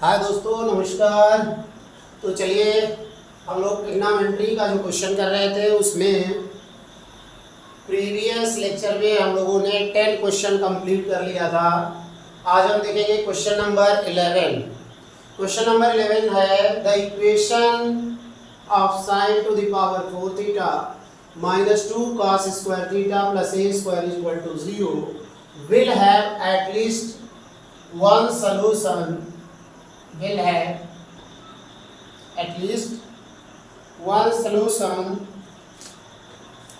हाय दोस्तों, नमस्कार। तो चलिए हम लोग ट्रिग्नोमेट्री का जो क्वेश्चन कर रहे थे उसमें प्रीवियस लेक्चर में हम लोगों ने 10 क्वेश्चन कंप्लीट कर लिया था। आज हम देखेंगे क्वेश्चन नंबर 11। क्वेश्चन नंबर 11 है the equation of sine to the power 4 theta minus 2 cos square theta plus a square is equal to 0 will have at least one solution will have at least one solution।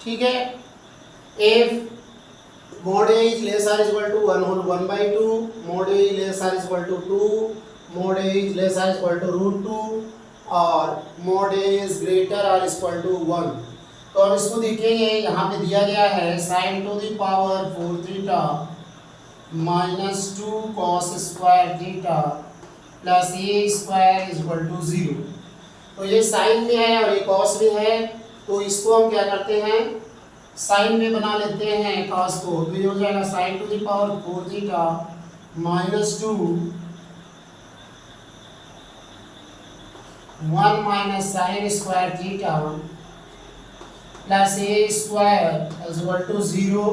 ठीक है, if mod a is less or equal to 1 whole 1 by 2, mod a is less or equal to 2, mod a is less or equal to root 2 और mod a is greater or equal to 1। तो हम इसको देखेंगे। यहाँ पे दिया गया है sin to the power 4 theta minus 2 cos square theta plus A square is equal to 0। तो ये साइन में है और ये कॉस में है, तो इसको हम क्या करते हैं, साइन में बना लेते हैं कॉस को। तो ये हो जाएगा sine to the power 4 theta minus 2 1 minus sine square theta plus A square is equal to 0।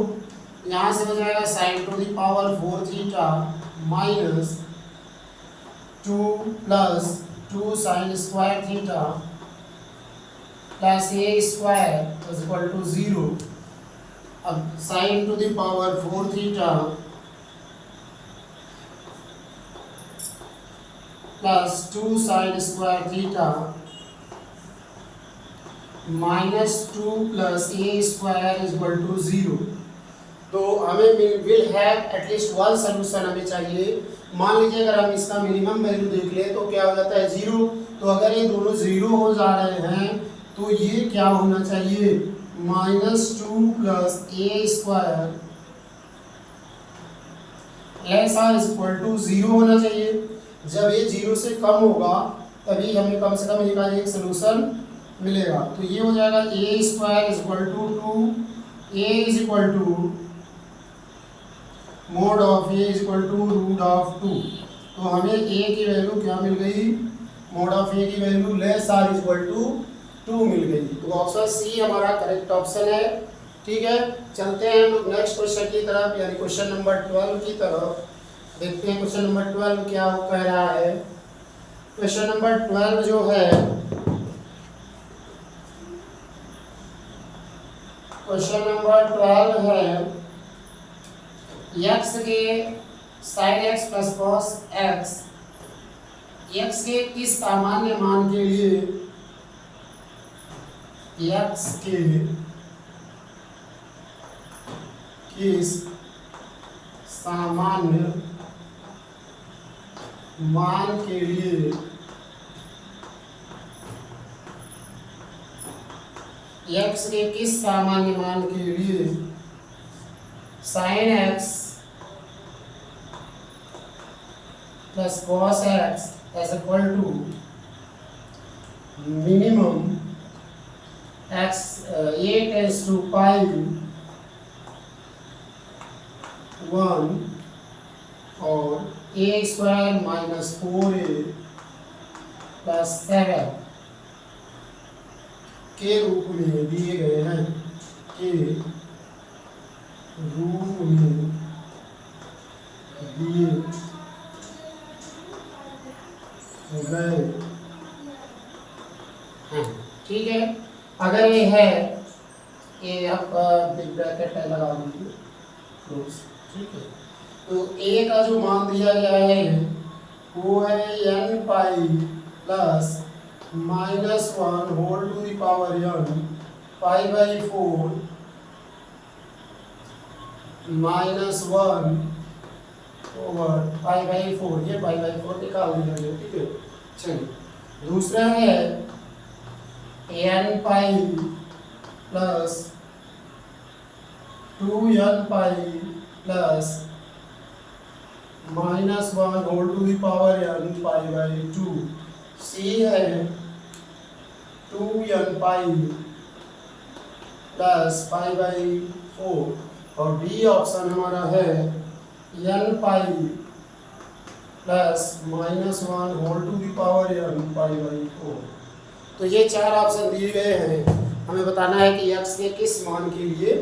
यहाँ से हो जाएगा sine to the power 4 theta minus 2 plus 2 sine square theta plus A square is equal to 0। अब sine to the power 4 theta plus 2 sine square theta minus 2 plus A square is equal to 0। तो हमें will have at least one solution हमें चाहिए। मान लीजिए अगर हम इसका मिनिमम वैल्यू देख ले तो क्या हो जाता है 0। तो अगर ये दोनों 0 हो जा रहे हैं तो ये क्या होना चाहिए, minus 2 plus A square less और इक्वल टू 0 होना चाहिए। जब ये 0 से कम होगा तभी हमें कम से कम एक सोल्यूशन मिलेगा। तो ये हो जाएगा a square is equal to 2, a is equal to mod of a is equal to root of 2। तो हमें ए की वैल्यू क्या मिल गई, मोड ऑफ ए की value less or is equal to 2 मिल गई। तो ऑप्शन सी हमारा करेक्ट ऑप्शन है। ठीक है, चलते हैं हम लोग नेक्स्ट क्वेश्चन की तरफ, यानी क्वेश्चन नंबर 12 की तरफ। देखते हैं क्वेश्चन नंबर 12 क्या कह रहा है। क्वेश्चन नंबर 12 जो है, क्वेश्चन नंबर 12 है x के sin x plus cos x, x के किस सामान्य मान के लिए, x के किस सामान्य मान के लिए x के किस सामान्य मान के लिए sin x plus cos x is equal to minimum x a tends to pi 1 और a square minus 4a plus 7 के रूप में दिए गए हैं, के रूप में दिए गए हैं। ठीक है, अगर ये है, ये आप बिग ब्रैकेट लगा दीजिए, ठीक है। तो a का जो मान दिया गया है वो है n pi plus minus 1 whole to the power n pi by 4 minus 1 over pi by 4। ये पाई बाई 4 निकाल दीजिए। ठीक है, चलिए दूसरा है n pi plus 2n pi plus minus 1 whole to the power n pi by 2। C है 2n pi plus pi by 4 और डी ऑप्शन हमारा है n pi plus -1 whole to the power n π/4। तो ये चार ऑप्शन दिए गए हैं, हमें बताना है कि x के किस मान के लिए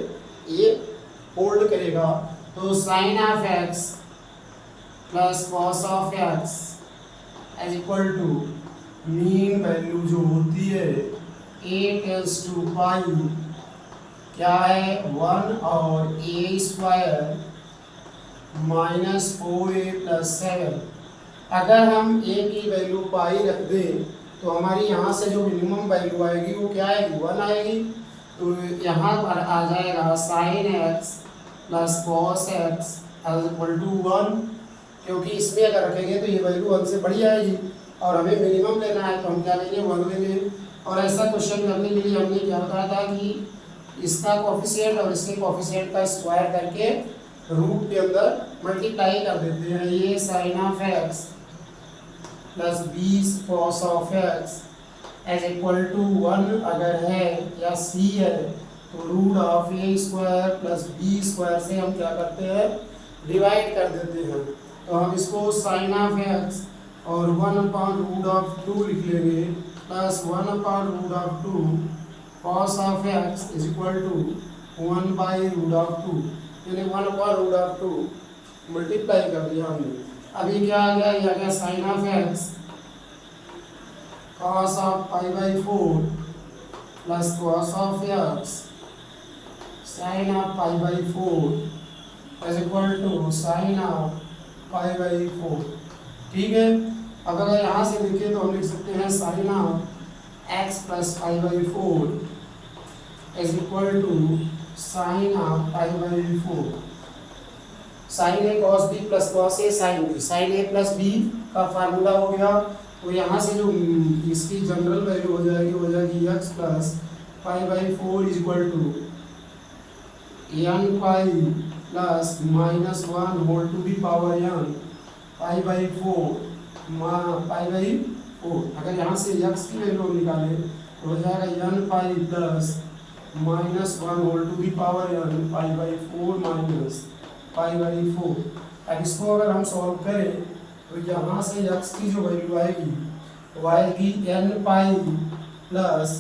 ये होल्ड करेगा। तो sin of x plus cos of x is equal to mean value जो होती है a टेंस टू पाई क्या है 1 और a स्क्वायर -4a + 7। अगर हम a की वैल्यू पाई रख दें तो हमारी यहाँ से जो मिनिमम वैल्यू आएगी वो क्या आएगी 1 आएगी। तो यहाँ पर आ जाएगा sin x plus cos x equal to 1, क्योंकि इसमें अगर रखेंगे तो ये वैल्यू 1 से बड़ी आएगी और हमें मिनिमम लेना है तो हम क्या लेंगे 1 लेंगे। और ऐसा क्वेश्चन करने के लिए हमने क्या बताया था कि इसका कोफिशिएंट और इसके कोफिशिएंट का स्क्वायर करके रूट के अंदर मल्टीप्लाई कर देते हैं। ये sin of x plus 20 cos of x is equal to 1 अगर है या c है तो root of a square plus b square से हम क्या करते हैं डिवाइड कर देते हैं। तो हम इसको sin ऑफ x और 1/√2 लिख लेंगे plus 1/√2 cos of x is equal to 1/√2 यानी 1/√2 मल्टीप्लाई कर दिया हमने। अभी क्या आ गया, ये आ गया sin of x cos of π/4 plus cos of x sin of π/4 is equal to sin of π/4। ठीक है, अब अगर यहाँ से देखिए तो हम लिख सकते हैं sin of x plus π/4 is equal to sin of π/4। sin a cos b plus cos a sin b, sin a plus b का फार्मूला हो गया। तो यहाँ से जो इसकी जनरल वैल्यू हो जाएगी x plus π/4 is equal to n pi plus -1 whole to the power n π/4 π/4। अगर यहाँ से x की वैल्यू निकालें तो हो जाएगा n pi plus -1 whole to the power n π/4 minus π/4। अब इसको अगर हम सॉल्व करें तो यहाँ से x की जो वैल्यू आएगी वो आएगी n pi plus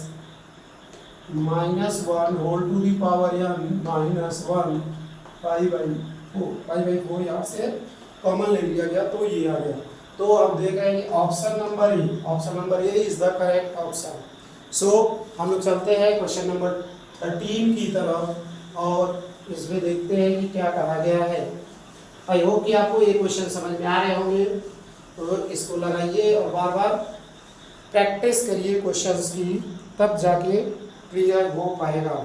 -1 whole to the power n -1 π/4 यहाँ से कॉमन ले लिया गया तो ये आ गया। तो अब देख रहे हैं कि option number A is the correct option. So हम लोग चलते हैं क्वेश्चन नंबर 13 की तरफ और इसमें देखते हैं कि क्या कहा गया है। आई होप कि आपको ये क्वेश्चन समझ में आ रहे होंगे, तो इसको लगाइए और बार बार प्रैक्टिस करिए क्वेश्चंस की, तब जाके क्लियर हो पाएगा।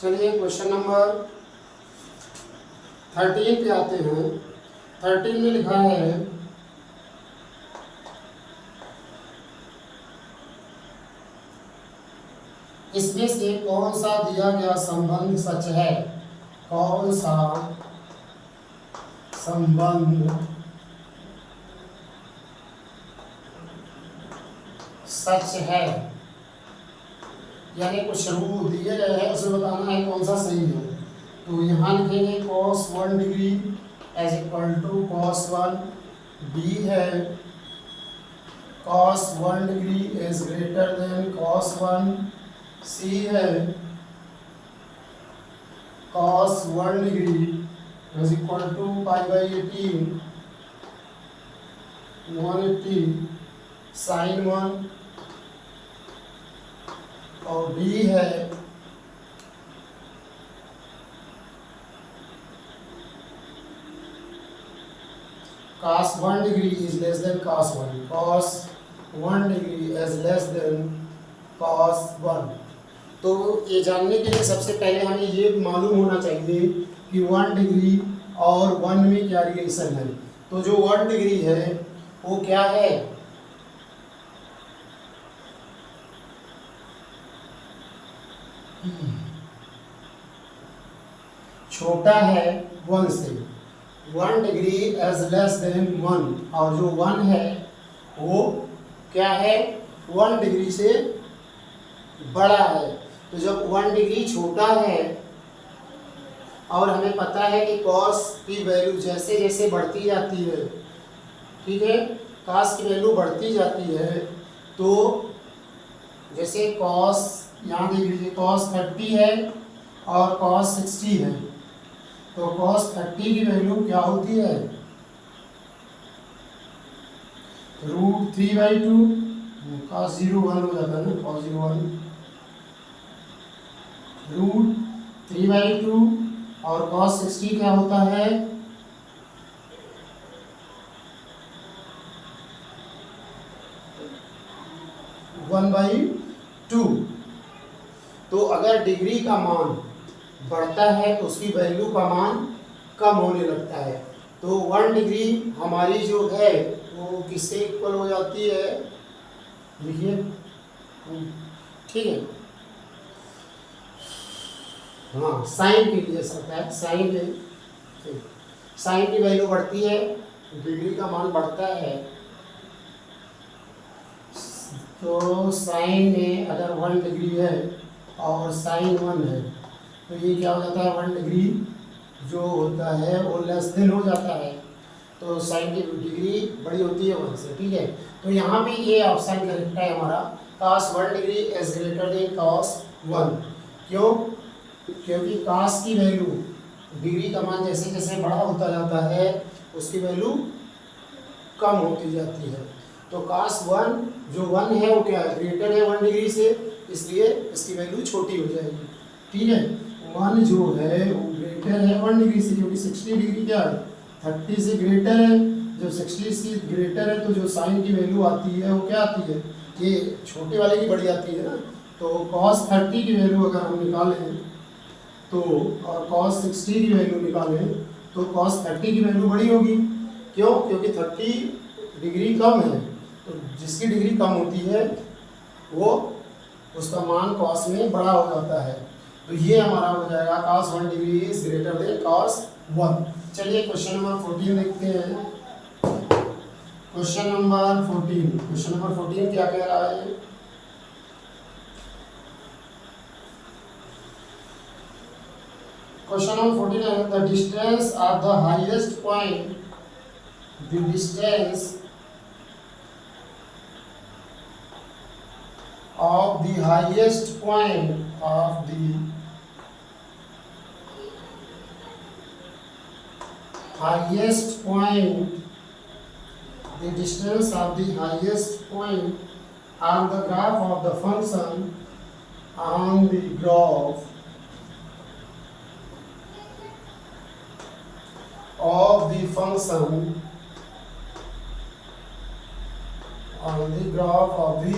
चलिए क्वेश्चन नंबर 13 पे आते हैं। 13 में लिखा है इसमें से कौन सा दिया गया संबंध सच है। कौन सा संबंध सच है, यानी कुछ रूल दिए गए हैं उसे बताना है कौन सा सही है। तो यहाँ लिखेंगे cos 1 degree is equal to cos 1, b है cos 1 degree is greater than cos 1, c है cos 1 degree is equal to π/18 180 sin 1, और d है cos 1 degree is less than cos 1, cos 1 degree is less than cos 1। तो ये जानने के लिए सबसे पहले हमें ये मालूम होना चाहिए कि 1 डिग्री और 1 में क्या रिलेशन है। तो जो 1 डिग्री है वो क्या है, छोटा है 1 से। 1 डिग्री इज लेस देन 1, और जो 1 है वो क्या है 1 डिग्री से बड़ा है। तो जब 1 डिग्री छोटा है और हमें पता है कि cos की वैल्यू जैसे जैसे बढ़ती जाती है ठीक है। कॉस की वैल्यू बढ़ती जाती है, तो जैसे कॉस यहाँ देख लीजिए कॉस 30 है और कॉस 60 है, तो कॉस 30 की वैल्यू क्या होती है √3/2, कॉस 0 1 हो जाता है ना, कॉस 0 1 √3/2 और कॉस 60 क्या होता है 1/2। तो अगर डिग्री का मान बढ़ता है तो उसकी वैल्यू का मान कम होने लगता है। तो 1 डिग्री हमारी जो है वो किससे इक्वल हो जाती है, देखिए, ठीक है। हाँ, साइन के लिए सकता है, साइन की वैल्यू बढ़ती है, डिग्री का मान बढ़ता है, तो साइन में अगर 1 डिग्री है और साइन 1 है तो ये क्या हो जाता है 1 डिग्री जो होता है वो लेस देन हो जाता है, तो साइन की डिग्री बड़ी होती है 1 से, ठीक है। तो यहाँ पे ये ऑप्शन करेक्ट है हमारा, cos 1 degree is greater than cos 1। क्यों? क्योंकि cos की वैल्यू डिग्री का मान जैसे जैसे बड़ा होता जाता है उसकी वैल्यू कम होती जाती है। तो cos 1 जो 1 है वो क्या है ग्रेटर है 1 डिग्री से, इसलिए इसकी वैल्यू छोटी हो जाएगी, ठीक है। 1 जो है वो ग्रेटर है 1 डिग्री से, क्योंकि 60 डिग्री क्या है 30 से ग्रेटर है। जब 60 से ग्रेटर है तो जो साइन की वैल्यू आती है वो क्या आती है, ये छोटे वाले की बड़ी आती है ना। तो cos 30 की वैल्यू अगर हम निकालें तो और cos 60 की वैल्यू निकालें तो cos 30 की वैल्यू बड़ी होगी। क्यों? क्योंकि 30 डिग्री कम है, तो जिसकी डिग्री कम होती है वो उसका मान cos में बड़ा हो जाता है। तो ये हमारा हो जाएगा cos 1 degree is greater than cos 1। चलिए क्वेश्चन नंबर 14 देखते हैं। क्वेश्चन नंबर 14 क्या कह रहा है, क्वेश्चन नंबर 14 है the distance of the highest point, the distance of the highest point of the highest point, the distance of the highest point on the graph of the function on the graph of the function on the graph of the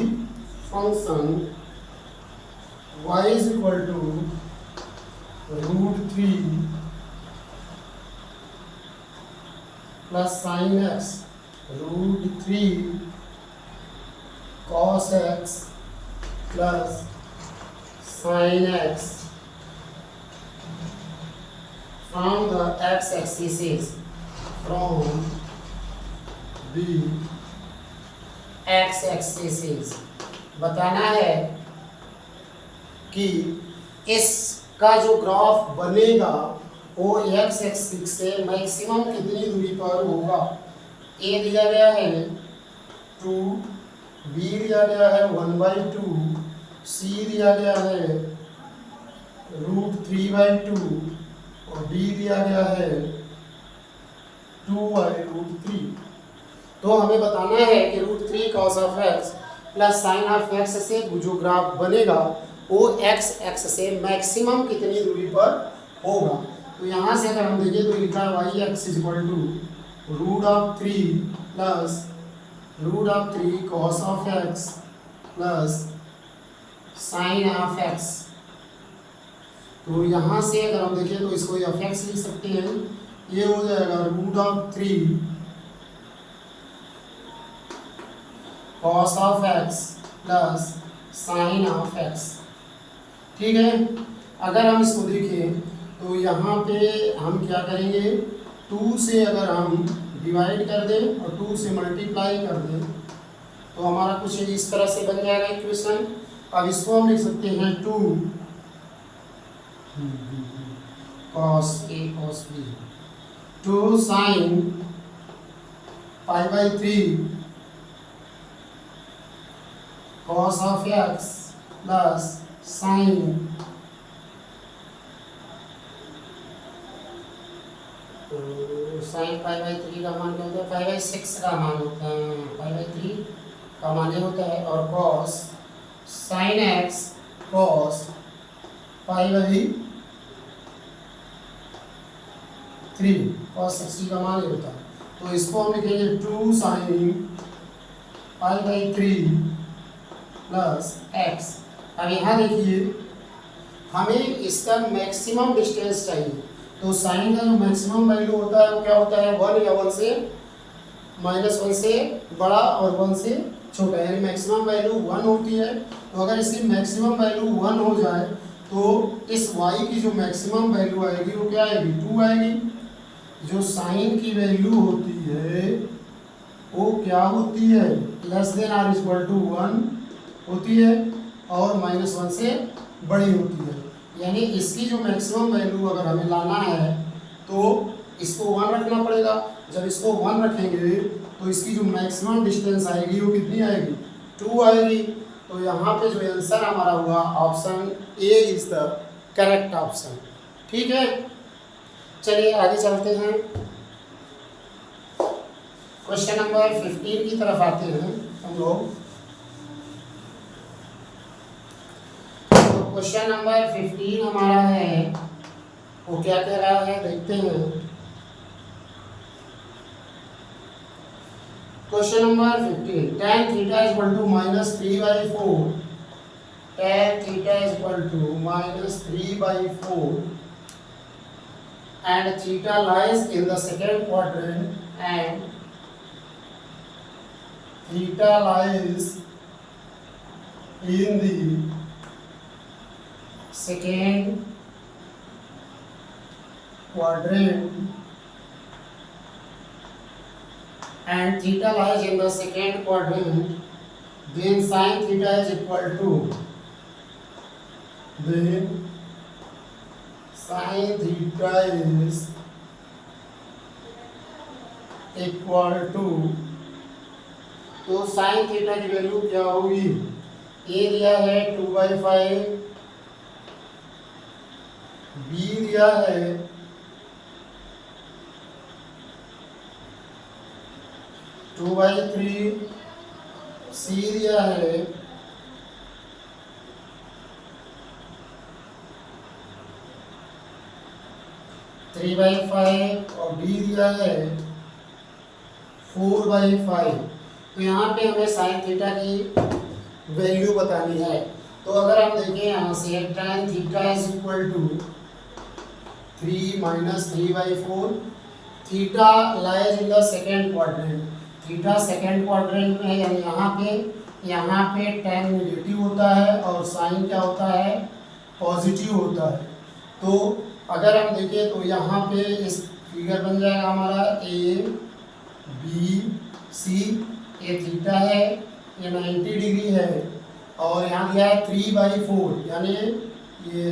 function y is equal to √3 plus sin x, √3 cos x plus sin x from the x-axis, from the x-axis। बताना है कि इसका जो graph बनेगा वो x axis से maximum कितनी दूरी पर होगा। ए दिया गया है 2, बी दिया गया है 1/2, सी दिया गया है √3/2 और डी दिया गया है 2/√3। तो हमें बताना है कि √3 cos of x plus sine of x से जो ग्राफ बनेगा वो x एक्स से मैक्सिमम कितनी दूरी पर होगा। तो यहाँ से अगर हम देखें तो लिखा है y x is equal to √3 plus √3 cos of x plus sine of x। तो यहाँ से अगर हम देखें तो इसको एफ एक्स लिख सकते हैं, ये हो जाएगा √3 cos of x plus sine of x, ठीक है। अगर हम इसको देखें तो यहाँ पे हम क्या करेंगे, 2 से अगर हम डिवाइड कर दें और 2 से मल्टीप्लाई कर दें तो हमारा कुछ इस तरह से बन जाएगा इक्वेशन। अब इसको हम लिख सकते हैं 2 cos a cos b, 2 sin π/3 cos of x plus sine π/3 का मान क्या होता है, π/6 का मान होता है, π/3 का मान ये होता है, और cos sin x cos π/3 cos 60 का मान ये होता है। तो इसको हम लिखेंगे 2 sin π/3 प्लस x। अब यहाँ देखिए हमें इसका मैक्सिमम डिस्टेंस चाहिए, तो साइन का जो मैक्सिमम वैल्यू होता है वो क्या होता है, 1 या 1 से -1 से बड़ा और 1 से छोटा, यानी मैक्सिमम वैल्यू 1 होती है। तो अगर इसकी मैक्सिमम वैल्यू 1 हो जाए तो इस y की जो मैक्सिमम वैल्यू आएगी वो क्या आएगी, 2 आएगी। जो साइन की वैल्यू होती है वो क्या होती है, less than or equal to 1 होती है और -1 से बड़ी होती है। यानी इसकी जो मैक्सिमम वैल्यू अगर हमें लाना है तो इसको 1 रखना पड़ेगा। जब इसको 1 रखेंगे तो इसकी जो मैक्सिमम डिस्टेंस आएगी वो कितनी आएगी, 2 आएगी। तो यहाँ पे जो आंसर हमारा हुआ option A is the correct option. ठीक है, चलिए आगे चलते हैं, क्वेश्चन नंबर 15 की तरफ आते हैं हम लोग। क्वेश्चन नंबर 15 हमारा है, वो क्या कह रहा है देखते हैं। Question number 15, tan theta equal to -3/4, tan theta equal to -3/4 and theta lies in the second quadrant and theta lies in the second quadrant and theta lies in the second quadrant, then sin theta is equal to, then sin theta is equal to, तो sin theta की value क्या होगी, ए दिया है 2/5, B दिया है 2/3, सी दिया है 3/5 और डी दिया है 4/5। तो यहाँ पे हमें साइन थीटा की वैल्यू बतानी है। तो अगर हम देखें यहाँ से tan theta is equal to 3 - 3/4, theta lies in the second quadrant, theta second quadrant में है, यानी यहाँ पे tan नेगेटिव होता है और साइन क्या होता है, पॉजिटिव होता है। तो अगर हम देखें तो यहाँ पे इस फिगर बन जाएगा हमारा ए बी सी, ये थीटा है, ये 90 डिग्री है और यहाँ दिया है 3/4, यानी ये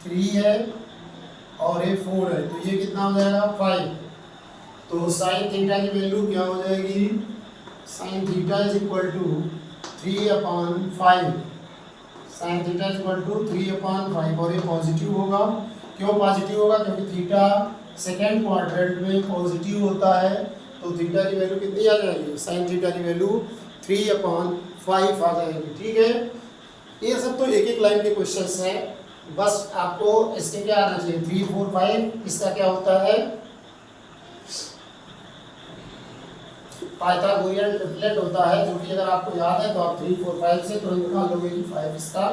3 है और ये 4 है, तो ये कितना हो जाएगा 5। तो साइन थीटा की वैल्यू क्या हो जाएगी, sine theta is equal to 3/5, sine theta is equal to 3/5 और ये पॉजिटिव होगा। क्यों पॉजिटिव होगा, क्योंकि थीटा सेकेंड क्वाड्रेंट में पॉजिटिव होता है। तो थीटा की वैल्यू कितनी आ जाएगी, साइन थीटा की वैल्यू 3/5 आ जाएगी। ठीक है, ये सब तो एक एक लाइन के क्वेश्चंस हैं, बस आपको इसके क्या आना चाहिए, 3 4 5 इसका क्या होता है, पाइथागोरियन ट्रिपलेट होता है, जो कि अगर आपको याद है तो आप 3 4 5 से तुरंत निकाल लोगे कि 5 इसका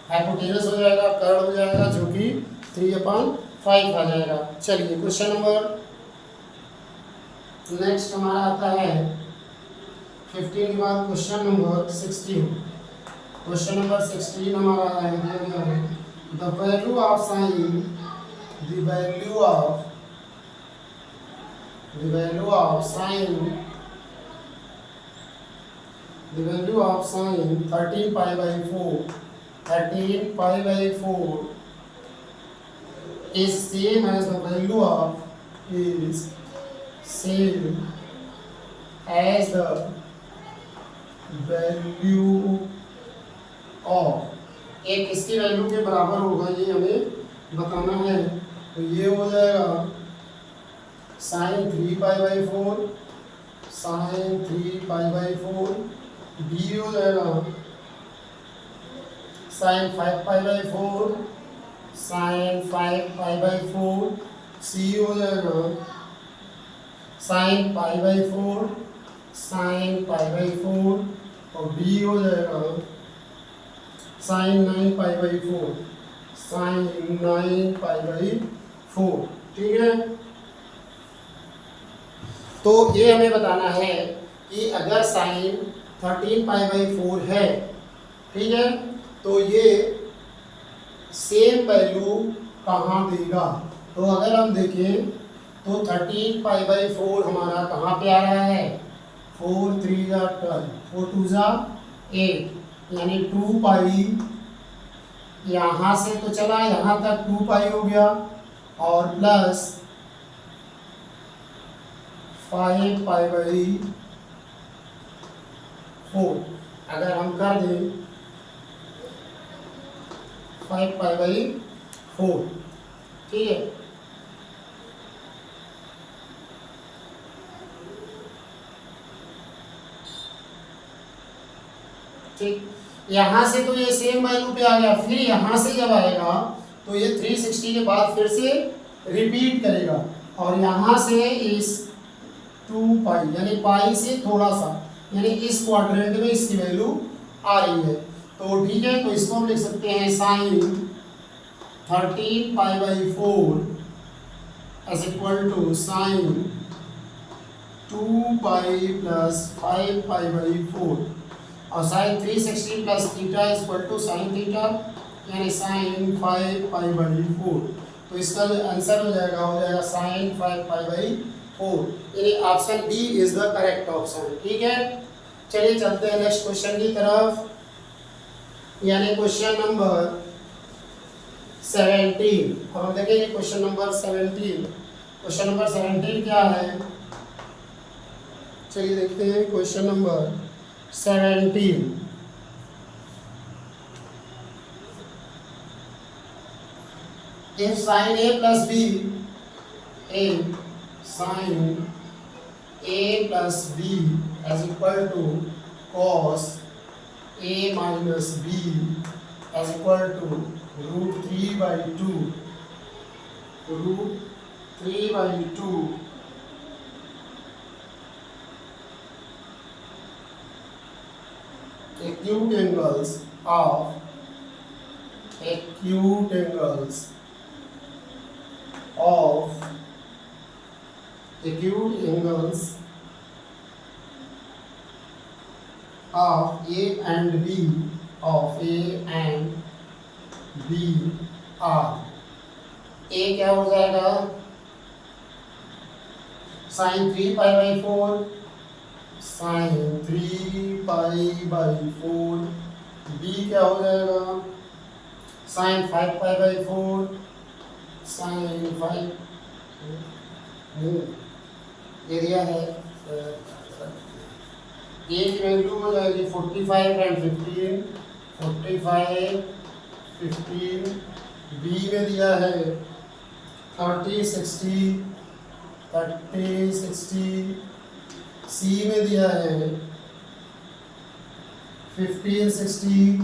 हाइपोटेनस हो जाएगा, कर्ण हो जाएगा, जो कि 3/5 आ जाएगा। चलिए क्वेश्चन नंबर नेक्स्ट हमारा आता है 15 के बाद क्वेश्चन नंबर 16। क्वेश्चन नंबर 16 हमारा है, the value of sine, the value of sine, the value of sin 13π/4, 13π/4 is same as the value of, is same as the value of, एक किसकी value के बराबर होगा ये हमें बताना है। तो ये हो जाएगा sin 3π/4, sin 3π/4, b हो जाएगा sin 5π/4, sin 5π/4, c हो जाएगा sin π/4, sin π/4 और b हो जाएगा sin 9π/4, sin 9π/4। ठीक है, तो ये हमें बताना है कि अगर sin 13π/4 है, ठीक है, तो ये सेम वैल्यू कहाँ देगा। तो अगर हम देखें तो 13π/4 हमारा कहाँ पे आ रहा है, 4 3 जा 12, 4 2 जा 8, यानी 2π यहाँ से तो चला यहाँ तक 2π हो गया और प्लस 5π/4 अगर हम कर दें 5π/4, ठीक है। ठीक, यहाँ से तो ये सेम वैल्यू पे आ गया, फिर यहाँ से जब आएगा तो ये 360 के बाद फिर से रिपीट करेगा और यहाँ से इस 2π यानी पाई से थोड़ा सा, यानी इस क्वाड्रेंट में इसकी वैल्यू आ रही है। तो ठीक है, तो इसको हम लिख सकते हैं sin 13π/4 is equal to sin 2π plus 5π/4 और sin 360 plus theta is equal to sin theta यानी sin 5π/4। तो इसका आंसर हो जाएगा sin 5π/4, यानी option B is the correct option. ठीक है, चलिए चलते हैं नेक्स्ट क्वेश्चन की तरफ, यानी क्वेश्चन नंबर 17। अब हम देखेंगे क्वेश्चन नंबर 17। क्वेश्चन नंबर 17 क्या है, चलिए देखते हैं question number 17। If sin a plus b, sin a plus b is equal to cos a minus b is equal to √3/2, √3/2 acute angles of A and B are, A क्या हो जाएगा sin 3π/4, sin 3π/4, B क्या हो जाएगा sin 5π/4, sin 5 area है ए की value हो जाएगी 45 एंड 15, 45 15, बी में दिया है 30 60, 30 60, सी में दिया है 15 60,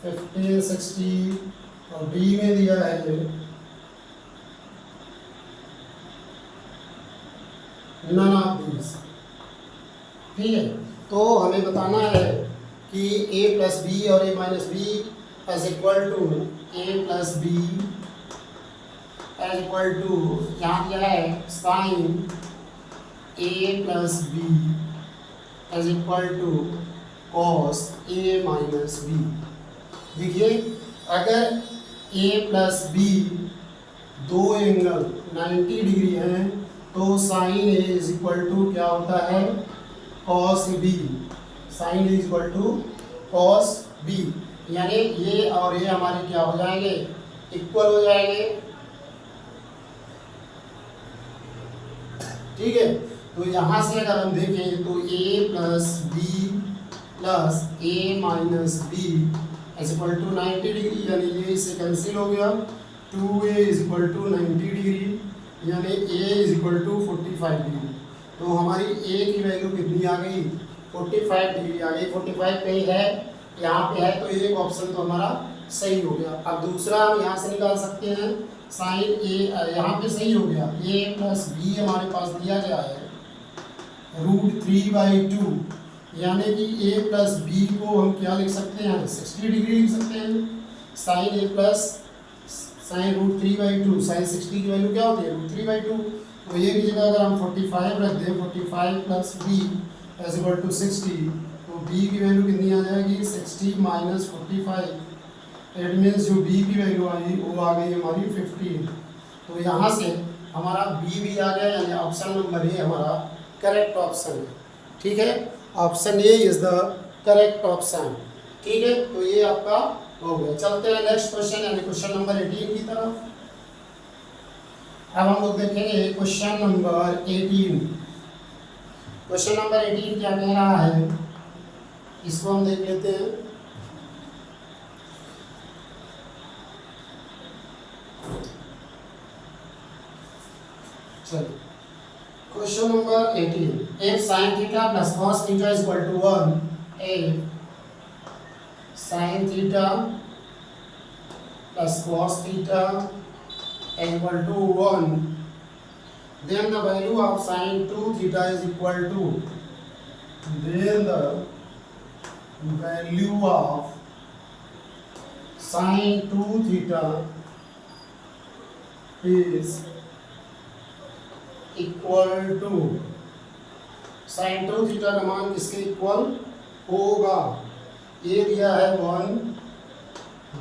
15 60 और डी में दिया है नन ऑफ दीज। ठीक है, तो हमें बताना है कि a प्लस बी और a minus B as equal to a plus B as equal to यहाँ दिया है sine a plus B as equal to cos a minus B. देखिए, अगर a प्लस बी दो एंगल 90 डिग्री हैं तो sine a is equal to क्या होता है cos b, sine a is equal to cos b, यानी ये और ये हमारे क्या हो जाएंगे इक्वल हो जाएंगे। ठीक है, तो यहाँ से अगर हम देखें तो a plus B plus a minus B is equal to 90 degree, यानी ये इससे कैंसिल हो गया। 2a is equal to 90 degree, यानी a is equal to 45 degree. तो हमारी a की वैल्यू कितनी आ गई? 45 डिग्री आ गई। 45 पे ही है, यहाँ पे है, तो एक ऑप्शन तो हमारा सही हो गया। अब दूसरा हम यहाँ से निकाल सकते हैं साइन a, यहाँ पे सही हो गया। a प्लस बी हमारे पास दिया गया है √3/2, यानी कि a प्लस बी को हम क्या लिख सकते हैं? 60 डिग्री लिख सकते हैं। Sine a plus sine √3/2, sine 60 की वैल्यू क्या होती है? √3/2। तो ये की जगह अगर हम 45 रख दें, 45 plus B is equal to 60, तो b की वैल्यू कितनी आ जाएगी? 60 माइनस 45। इट मीन्स जो b की वैल्यू आई वो आ गई हमारी 15। तो यहाँ से हमारा b भी आ गया, यानी ऑप्शन नंबर ए हमारा करेक्ट ऑप्शन है। ठीक है, option A is the correct option. ठीक है, तो ये आपका हो गया। चलते हैं नेक्स्ट क्वेश्चन, यानी क्वेश्चन नंबर 18 की तरफ। अब हम लोग देखेंगे क्वेश्चन नंबर 18। क्वेश्चन नंबर 18 क्या कह रहा है, इसको हम देख लेते हैं। चलिए, question number 18, if sin theta plus cos theta is equal to 1, if sin theta plus cos theta is equal to 1, then the value of sin 2 theta is equal to, then the value of sin 2 theta is equal to, sine 2 theta का मान किसके equal होगा? ए दिया है 1,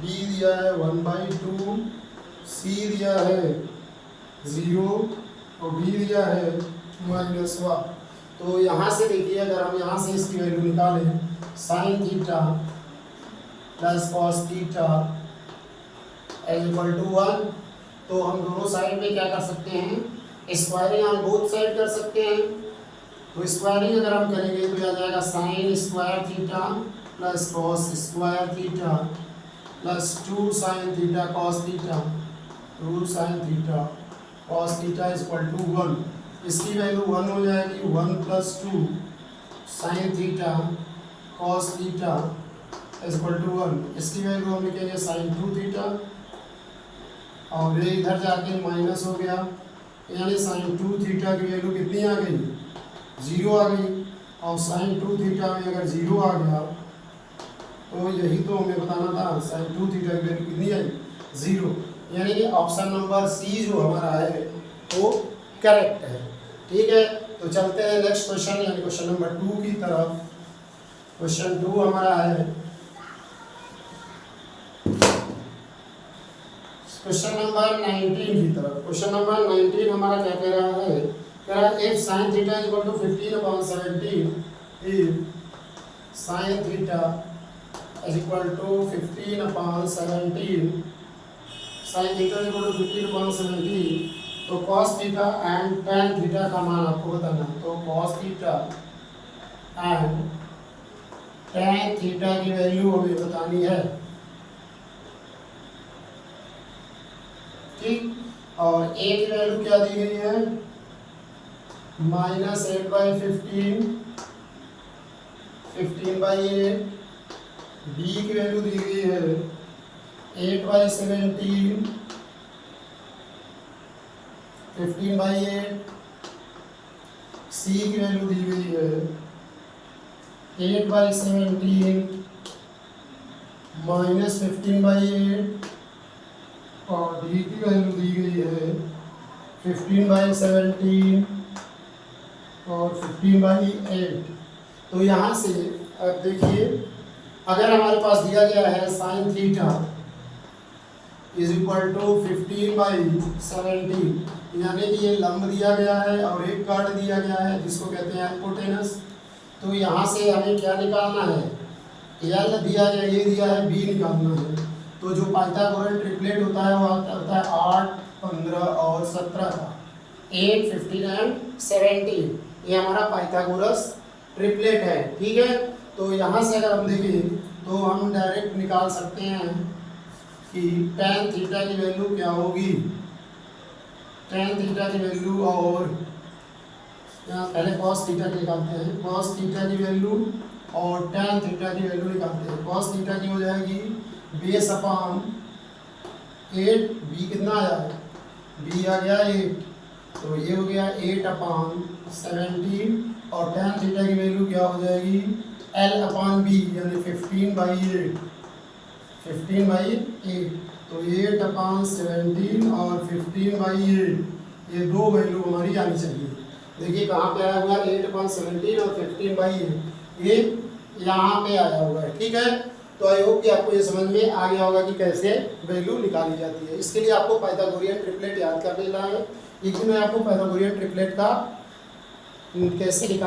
B दिया है 1/2, सी दिया है 0 और डी दिया है -1। तो यहाँ से देखिए, अगर हम यहाँ से इसकी वैल्यू निकालें, sine theta plus cos theta is equal to 1, तो हम दोनों साइड में क्या कर सकते हैं? स्क्वायरिंग हम बोथ साइड कर सकते हैं। तो स्क्वायरिंग अगर हम करेंगे तो आ जाएगा sine square theta plus cos square theta plus 2 sine theta cos theta, 2 sine theta cos theta is equal to 1। इसकी वैल्यू 1 हो जाएगी। 1 plus 2 sine theta cos theta is equal to 1। इसकी वैल्यू हम लिखेंगे साइन 2 थीटा, और ये इधर जाके माइनस हो गया, यानी साइन 2 थीटा की वैल्यू कितनी आ गई? 0 आ गई। और साइन 2 थीटा में अगर 0 आ गया तो यही तो हमें बताना था, साइन 2 थीटा की वैल्यू कितनी आई? 0। यानी कि ऑप्शन नंबर सी जो हमारा है वो करेक्ट है। ठीक है, तो चलते हैं नेक्स्ट क्वेश्चन, यानी क्वेश्चन नंबर 2 की तरफ। क्वेश्चन 2 हमारा है क्वेश्चन नंबर 19 की तरफ। क्वेश्चन नंबर 19 हमारा क्या कह रहा है? कह रहा है if sin theta is equal to 15/17, if sin theta is equal to 15/17, sin theta is equal to 15/17, तो cos theta and tan theta का मान आपको बताना। तो cos theta and tan theta की वैल्यू हमें बतानी है। ठीक, और a की वैल्यू क्या दी गई है? -8/15, 15/8। b की वैल्यू दी गई है 8/17, 15/8। c की वैल्यू दी गई है 8/17 -15/8, और डी की वैल्यू दी गई है 15/17 और 15/8। तो यहाँ से अब देखिए, अगर हमारे पास दिया गया है sine theta is equal to 15/17, यानी कि ये लंब दिया गया है और एक कार्ड दिया गया है जिसको कहते हैं हाइपोटेनस। तो यहाँ से हमें क्या निकालना है? एल दिया गया, ये दिया है, बी निकालना है। तो जो पाइथागोरस ट्रिपलेट होता है वो होता है 8, 15 और 17 का, 8, 15 एंड 17। ये हमारा पाइथागोरस ट्रिपलेट है। ठीक है, तो यहाँ से अगर हम देखें तो हम डायरेक्ट निकाल सकते हैं कि tan थीटा की वैल्यू क्या होगी। tan थीटा की वैल्यू, और यहाँ पहले cos थीटा की निकालते हैं, cos थीटा की वैल्यू और tan थीटा की वैल्यू निकालते हैं। cos थीटा की हो जाएगी बेस अपॉन 8, b कितना आया है, b आ गया 8, तो ये हो गया 8 अपॉन 17, और tan थीटा की वैल्यू क्या हो जाएगी l अपॉन b यानी 15/8, 15/8, तो 8 अपॉन 17 और 15/8, ये दो वैल्यू हमारी आनी चाहिए। देखिए कहाँ पे आया हुआ, 8 अपॉन 17 और 15/8, ये यहाँ पे आया हुआ है। ठीक है, तो आई होप कि आपको ये समझ में आ गया होगा कि कैसे वैल्यू निकाली जाती है। इसके लिए आपको पाइथागोरियन ट्रिपलेट याद कर लेना है। एक मैं आपको पाइथागोरियन ट्रिपलेट का कैसे निकाल